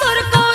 सुर को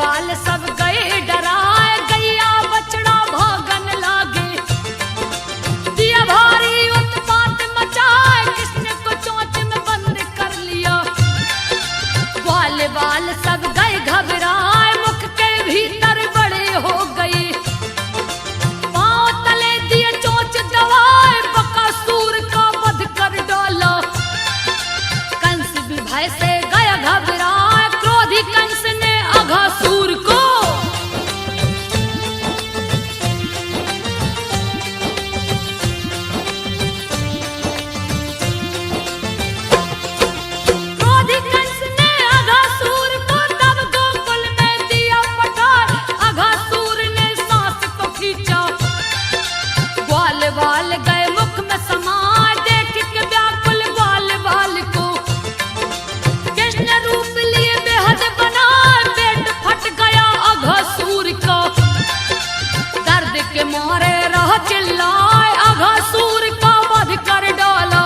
बाल सब गए डराए, गैया बछड़ा भागन लागे। दिया भारी उत्पात मचाए, कृष्ण को चोंच में बंद कर लिया। ग्वाल बाल सब गए घबराए, मुख के भीतर बड़े हो गए। पांव तले दिए चोंच दबाए, बकासुर का वध कर डाला। कंस भी भय से गया घबराए, क्रोधी कंस ने अघासुर को तब गोकुल में दिया पठार। अघासुर ने सांस को खींचा, ग्वाल बाल गए मुख में समाए। देख के व्याकुल ग्वाल बाल को कृष्ण रूप लिए बेहद बना, पेट फट गया अघासुर का। दर्द के मारे रह चिल्लाए, अघासुर का वध कर डाला।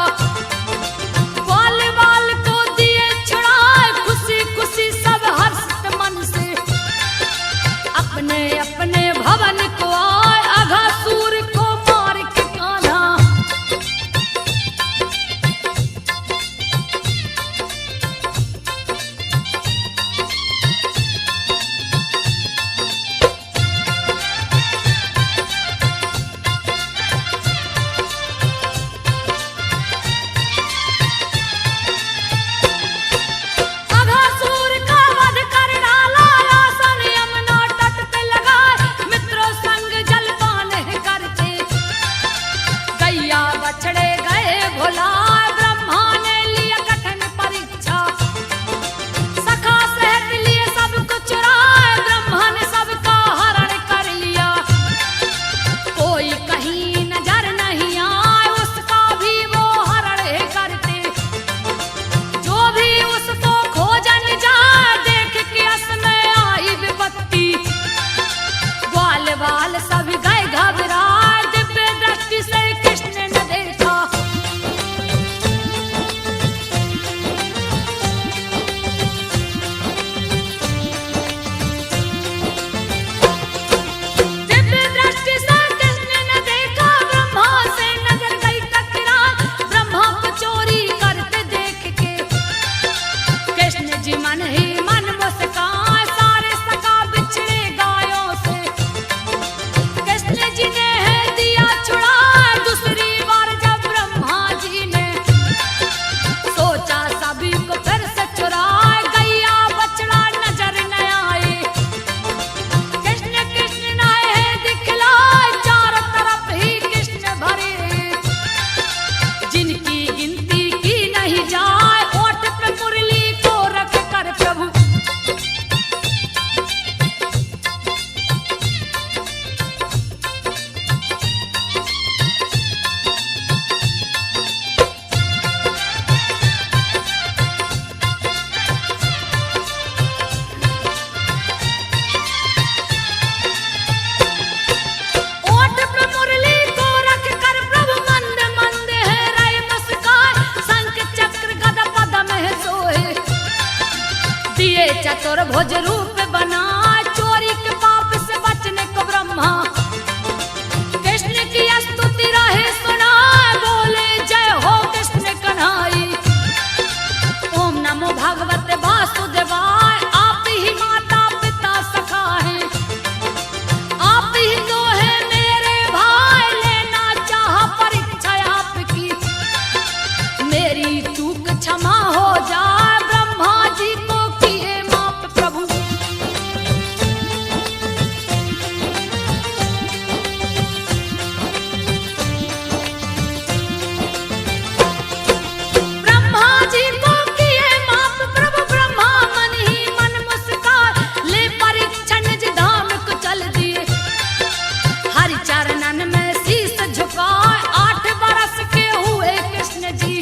ग्वाल बाल को दिए छुड़ाए, खुशी खुशी सब हर्षित मन से अपने अपने भवन को आए। अघासुर को मार के कान्हा अघासुर का वध कर डाला। आसन यमुना तट पे लगाए, मित्रों संग जलपान करते। गैया बछड़े गए भुलाए, ब्रह्मा ने लिया कठिन परीक्षा। सखा सहित लिए सब कुछ राय, ब्रह्मा ने सबका हरण कर लिया। कोई कहीं नजर नहीं आए, उसका भी वो हरण करते। जो भी उसको खोजन जाए, देख के असमय आई विपत्ति। ग्वाल बाल सब गए घबराए, दिव्य दृष्टि से कृष्ण ने देखा। दिव्य दृष्टि से कृष्ण ने देखा, ब्रह्मा से नजर गई टकराए। ब्रह्मा को चोरी करते देख के कृष्ण जी मन ही मन मुस्काए। सारे सखा बिछड़े गायों से, कृष्ण जी ने है दिया छुड़ा। दूसरी बार जब ब्रह्मा जी ने सोचा सभी को फिर से चुराए, गैया बछड़ा नजर न आए। कृष्ण कृष्ण नाए दिखलाए, चारों तरफ ही कृष्ण भरे, जिनकी गिनती की नहीं जाए। ओठ पे मुरली को रख कर प्रभु ओठ पे मुरली को रख कर प्रभु मंद मंद है रहे मुस्काए। शंख चक्र गदा पद्म है सोए, दिए चतुर्भुज रूप बनाए। चोरी के पाप से बचने को ब्रह्मा कृष्ण की स्तुति रहे सुनाए। बोले जय हो कृष्ण कन्हाई, ओम नमो भगवते वासुदेवाय। आप ही माता पिता सखा हैं, आप ही तो है मेरे भाई। लेना चाहा परीक्षा आपकी, मेरी चूक क्षमा हो जाए। ब्रह्मा जी को किए माफ प्रभु। ब्रह्मा जी को किए माफ प्रभु। ब्रह्मा मन ही मन मुस्काए, ले परीक्षा निज धाम को चल दिए। हरि चरणन में शीस झुकाए, 8 बरस के हुए कृष्ण जी।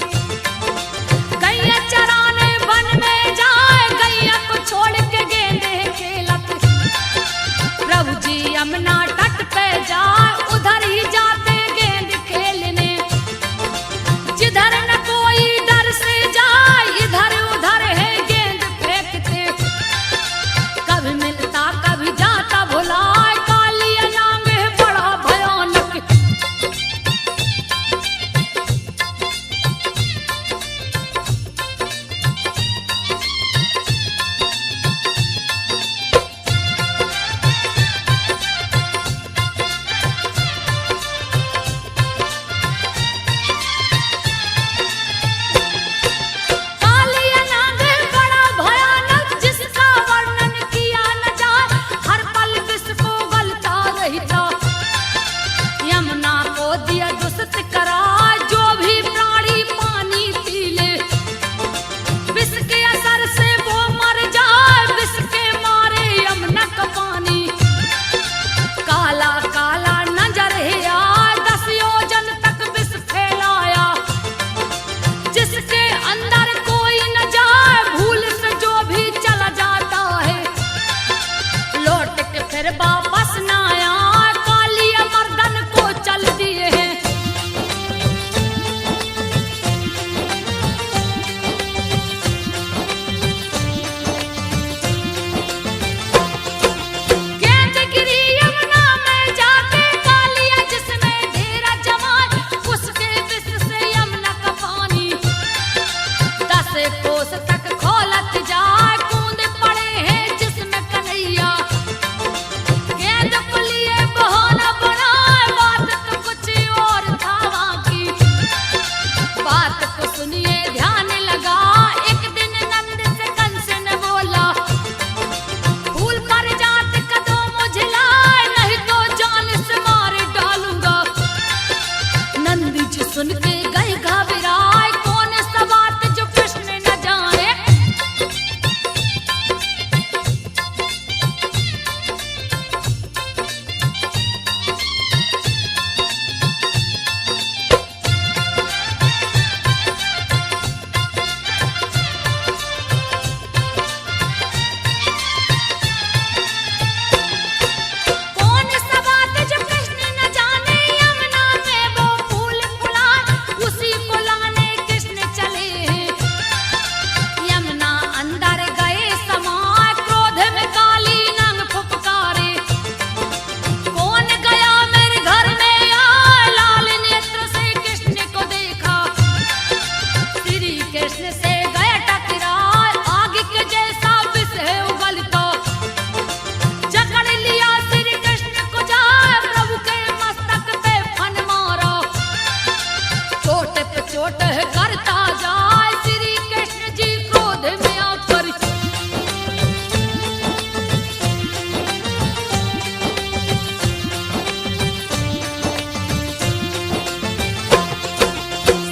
गैया चराने वन में जाए, गैया को छोड़ के गेंदे खेलत। प्रभु जी यमुना तट पे जाए, उधर ही जाते गेंद खेलने। जिधर न कोई डर से जाए, इधर उधर है गेंद फेंकते। कभी मिलता फिर वापस न आया, कालिया मर्दन को चल दिए हैं। गेंदगिरी यमुना में जाके कालिया जिसमें ढेरा जवान, उसके विष से यमुना का पानी 10 कोस तक खोलत जाए, कूद पड़े हैं जिसमें कन्हैया। गेंद को लिए बहाना बनाए, बात तो कुछ और था वहाँ की। बात को सुनिए ध्यान लगा, एक दिन नंद से कंस ने बोला, फूल पर जात कदों मुझे लाए, नहीं तो जान से मार डालूंगा। नंद जी सुन के गए घबराए, कौन सा बात जो कृष्ण न जाने। कौन सा बात जो कृष्ण न जाने, यमुना में वो फूल फुलाए, उसी को लाने कृष्ण चले हैं। यमुना अंदर गए समाए, क्रोध में काली नंग फुफकारे, कौन गया मेरे घर में आए, लाल नेत्र से कृष्ण को देखा। श्री कृष्ण से गए टकराए, आग के जैसा विष है उगलता, जकड़ लिया श्री कृष्ण को जाए, प्रभु के मस्तक पे फन मारा। चोट पे चोट है करता जाए, श्री कृष्ण जी क्रोध में आकर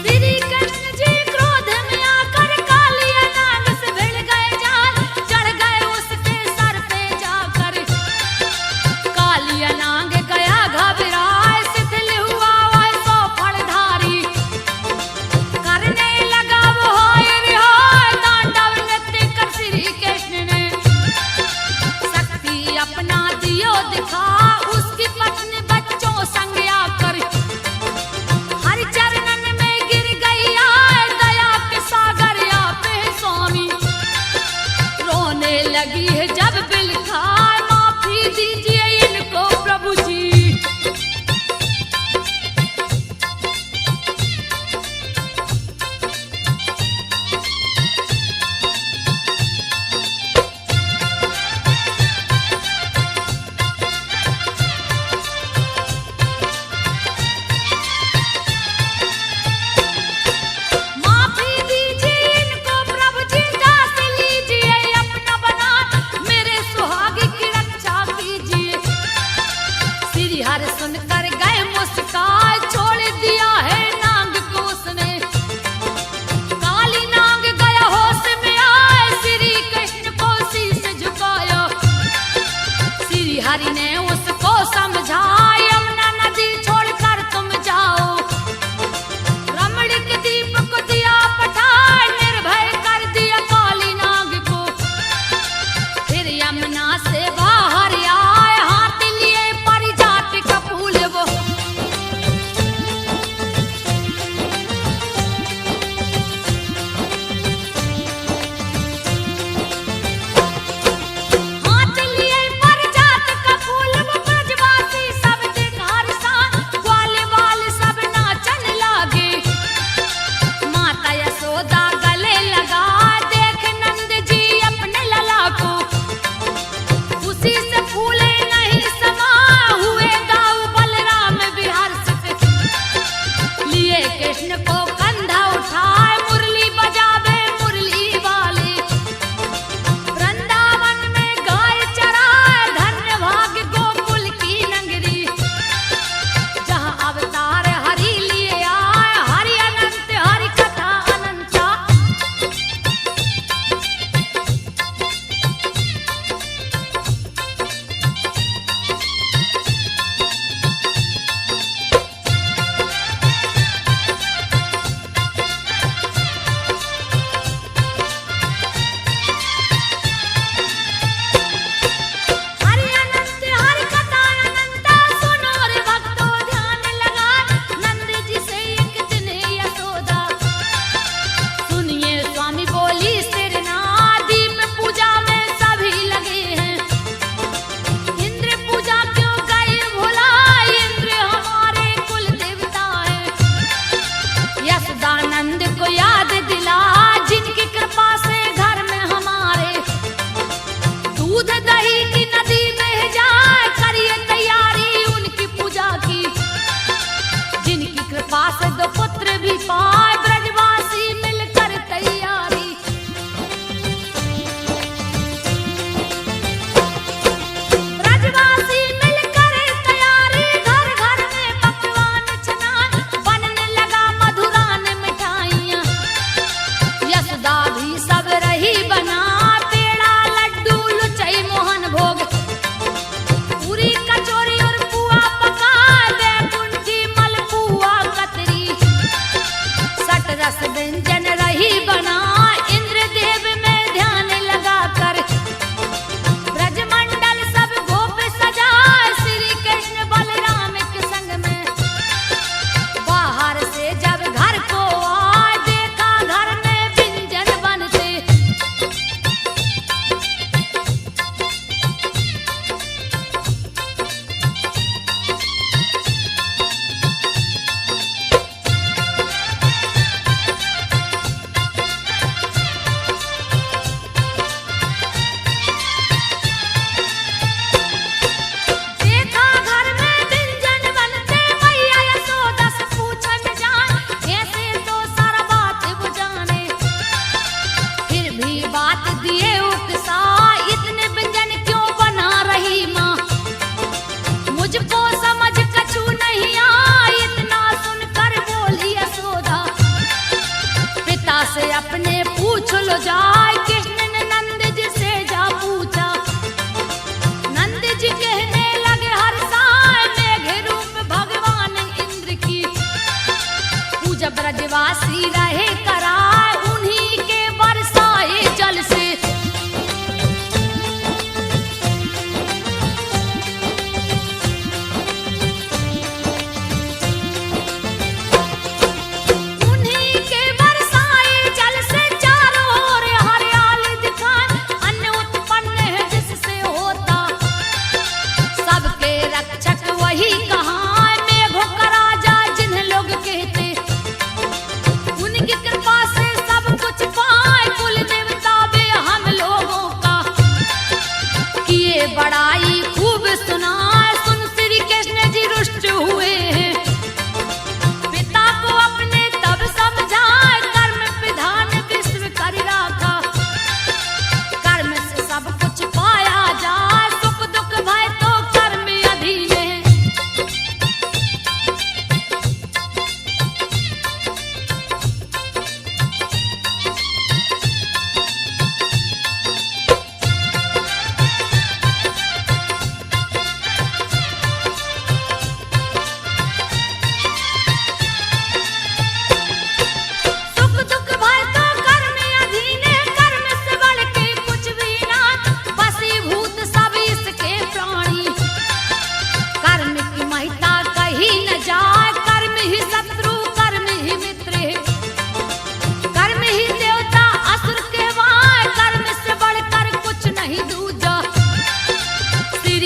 श्री कृष्ण जी क्रोध में आकर कालिया नाग से भिड़ गए जान, चढ़ गए उसके सर पे जाकर। कालिया नाग गया घबराए, शिथिल हुआ वह 100 फणधारी, करने लगा वो हाय रे हाय, तांडव नृत्य कर श्री कृष्ण ने। शक्ति अपना दियो दिखा, उसकी पत्नी बच्चों संग आकर हरि चरणन में गिर गई आए, दया के सागर आपे हैं स्वामी। रोने लगी है जब बिलखाए, माफी दीजिए इनको प्रभु जी। माफी दीजिए इनको प्रभु जी, दास लीजिए अपना बना, मेरे सुहाग की रक्षा कीजिए। श्री हरि सुनकर गए मुस्काए, छोड़ दिया है नाग को उसने। काली नाग गया होश में आए, श्री कृष्ण को शीश झुकाया। श्री हरि ने उसको समझाया, यमुना नदी छोड़कर तुम जाओ। रमणी के दीप को दिया पठाए, निर्भय कर दिया काली नाग को। फिर यमुना से बाहर आए, हाथ लिए पारिजात का फूल वो। हाथ लिए पारिजात का फूल वो, ब्रजवासी सब देखा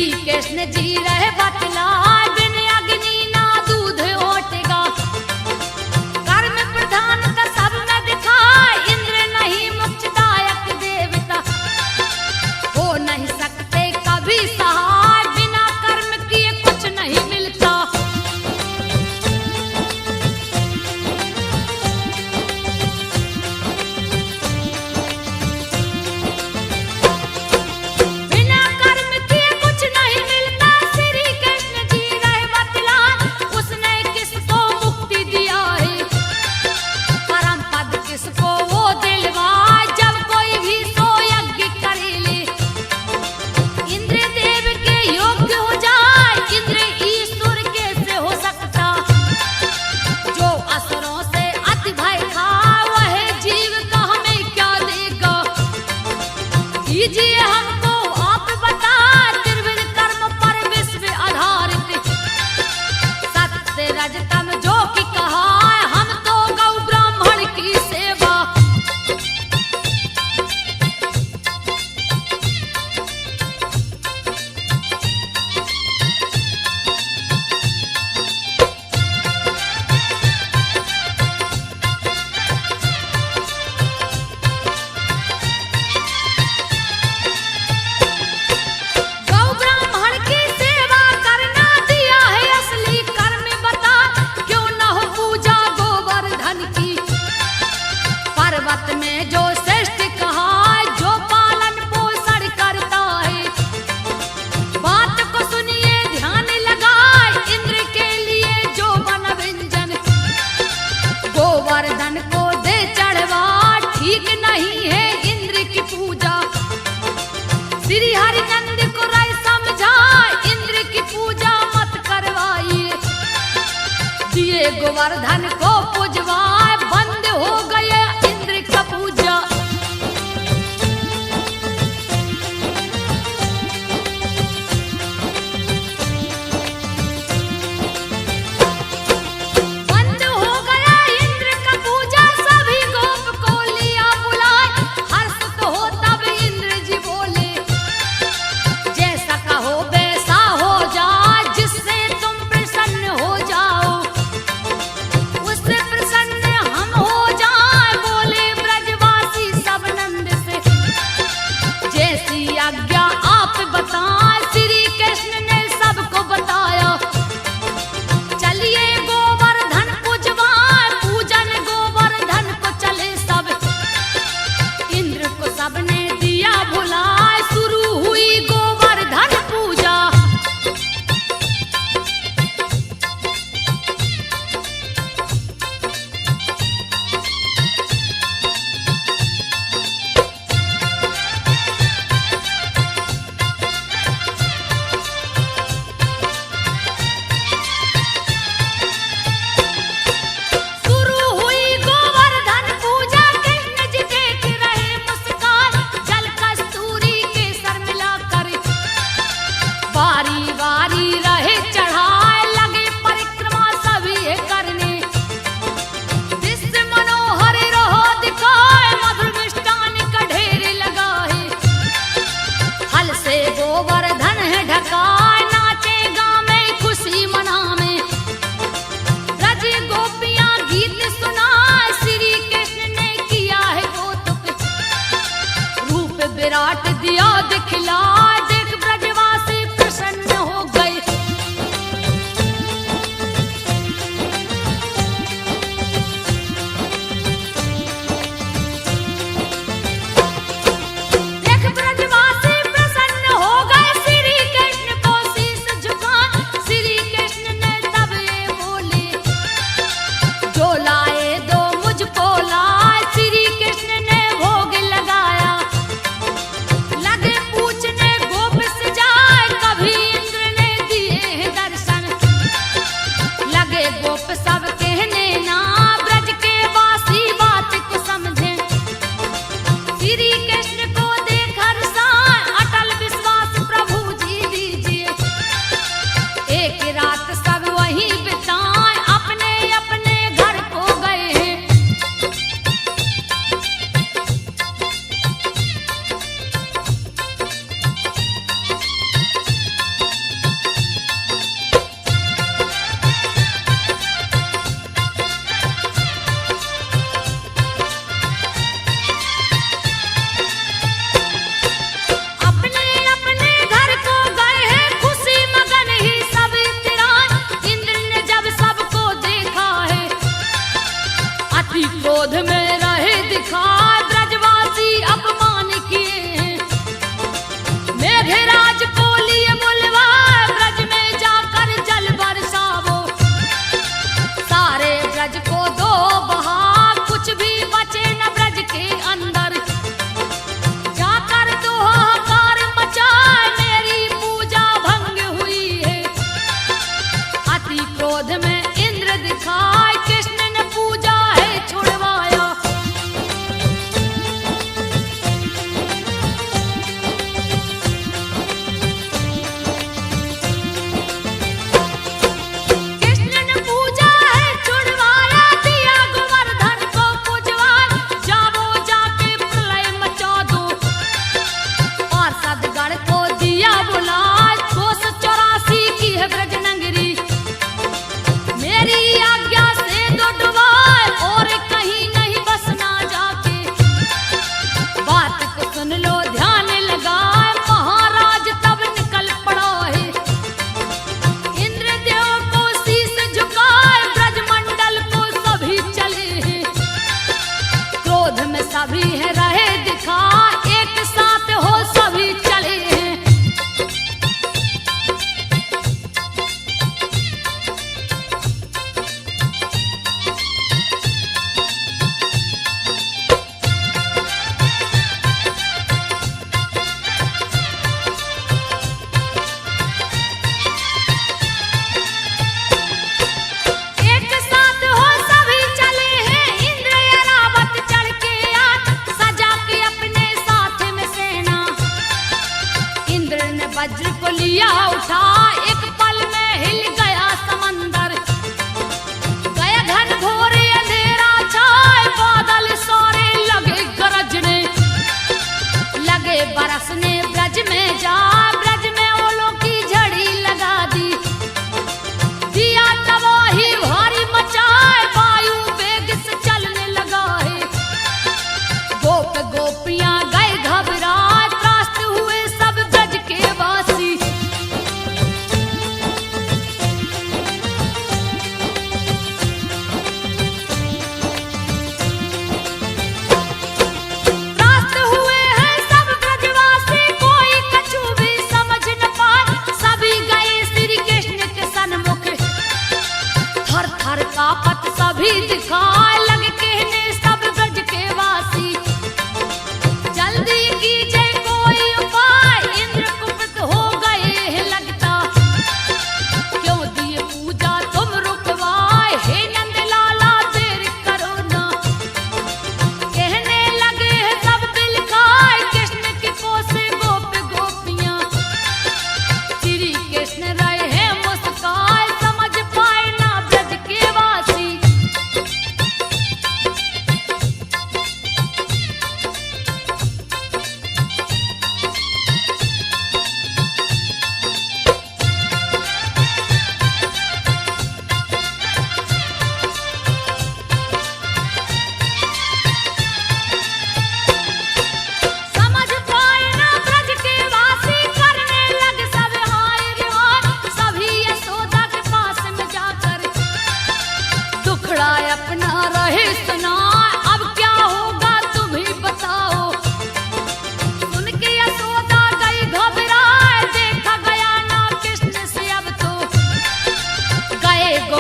श्री कृष्ण जी रहे बतलाए, बिन अग्नि ना दूध ओटेगा। कर्म प्रधान का सब में दिखाए, इंद्र नहीं मोक्षदायक देवता। हो नहीं सकते कभी सहाय, बिना कर्म किए कुछ नहीं मिलता। बिना कर्म किए कुछ नहीं मिलता, श्री कृष्ण जी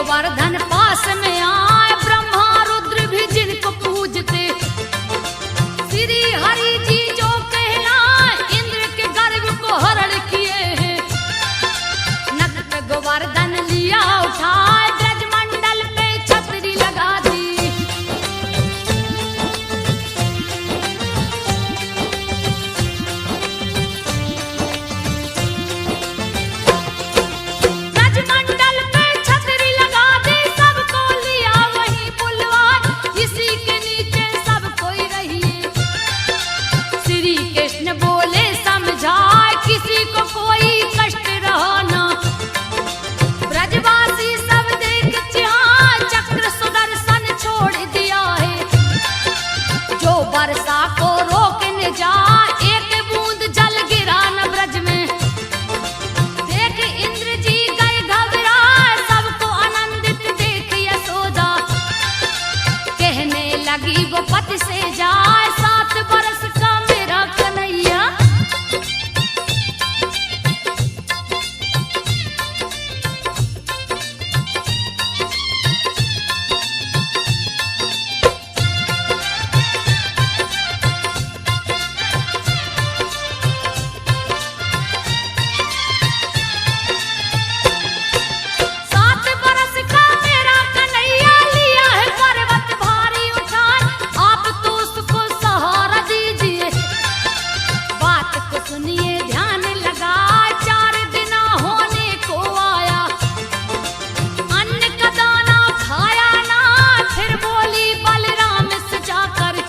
गोवर्धन पास में आए, ब्रह्मा रुद्र भी जिनको पूजते, श्री हरि जी जो कहलाए इंद्र के गर्भ को हरण किए हैं। नख पे गोवर्धन लिया उठाए, ब्रजमंडल पे छतरी लगा दी। ब्रजमंडल पे छतरी लगा दी, सबको लिया वहीं बुलवाए, इसी के नीचे सब कोई रहिए। श्री कृष्ण बोले समझाए, किसी को कोई कष्ट रहा ना। ब्रजवासी सब देख चिहाए, चक्र सुदर्शन छोड़ दिया है। जो वर्षा को रोकने जाए, एक बूंद जल गिरा न ब्रज में। देख इंद्र जी गए घबराए, सबको आनंदित देख यशोदा। कहने लगी वो पति से जाए, 7 बरस का मेरा कन्हैया। सात बरस का मेरा कन्हैया, लिया है पर्वत भारी उठाए, आप तो उसको सहारा दीजिए। बात को सुनिए ध्यान लगा, 4 दिन होने को आया, अन्न का दाना खाया ना। फिर बोली बलराम से जाकर,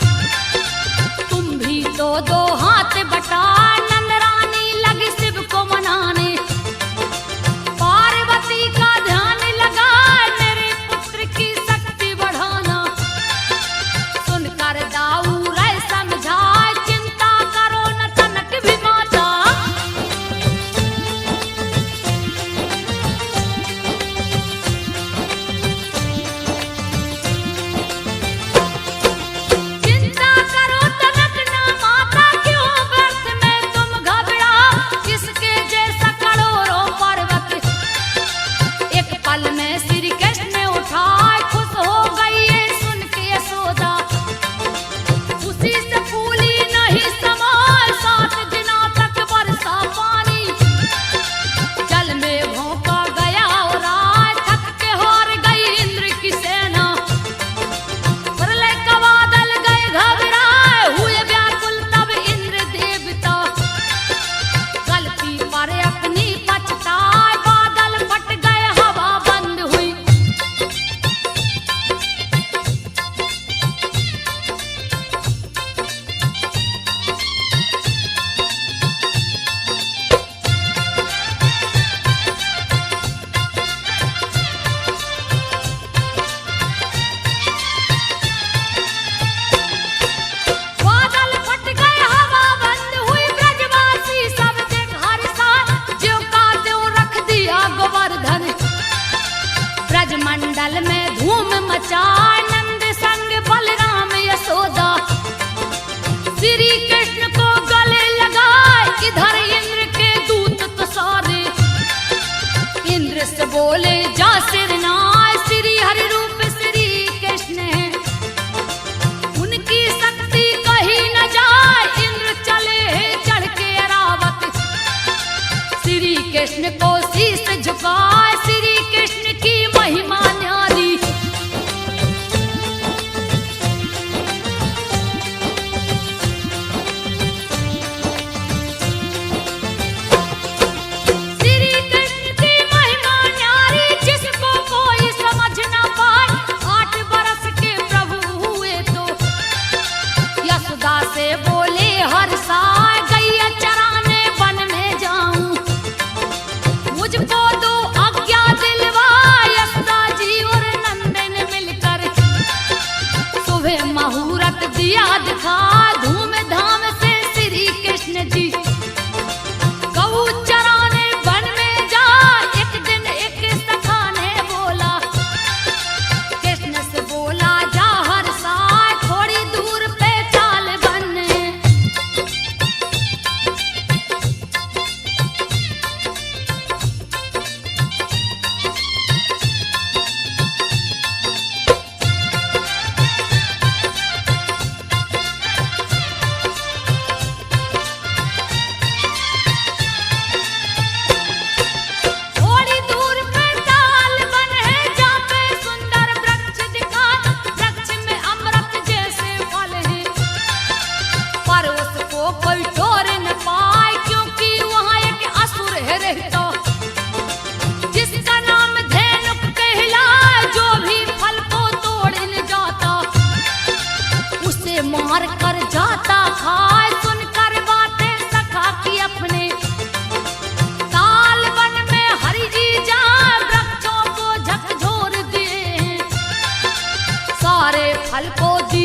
तुम भी तो 2 हाथ बटा। नंद रानी लगी शिव को मनाने, पार्वती का ध्यान लगा, मेरे पुत्र की शक्ति बढ़ाना। सुनकर दाऊ रे समझाए, चिंता करो न तनक भी माता। चिंता करो तनक न माता, क्यों व्यर्थ में तुम घबरा। किसके जैसा करोड़ों पर्वत, एक पल में श्री कृष्ण उठाए। खुश हो गई ये सुन के यशोदा, उसी से फूली नहीं समाए। 7 दिनों तक बरसा पानी, जल में भोंका गया और आए। थक के हार गई इंद्र की सेना, प्रलय का बादल गए घबराए। हुए व्याकुल तब इंद्र देवता, गलती पर अपनी पछताए। बादल फट गए, हवा बंद हुई, बादल फट गए, हवा बंद हुई। ब्रजवासी सब देख हर्षाए, ज्यों का त्यों रख दिया गोवर्धन। ब्रजमंडल में धूम मचाए, नंद संग बलराम यशोदा। श्री कृष्ण को गले लगाए, इधर इंद्र के दूत तो सारे। इंद्र से बोले जा सिरनाए, श्री हरि रूप श्री कृष्ण है, उनकी शक्ति कहीं न जाए। इंद्र चले हैं चढ़ के अरावत, श्री कृष्ण को शीश झुकाए। श्री कृष्ण की महिमा न्यारी, श्री कृष्ण की महिमा न्यारी।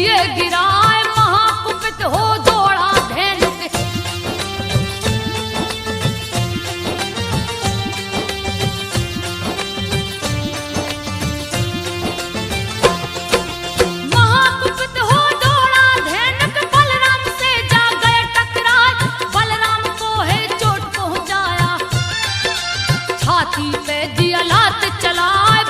दिए गिराए, महाकुपित हो दौड़ा धेनुक। महाकुपित हो दौड़ा धेनुक, बलराम से जा गए टकराए, बलराम को है चोट पहुंचाया, छाती पे दिया लात चलाए,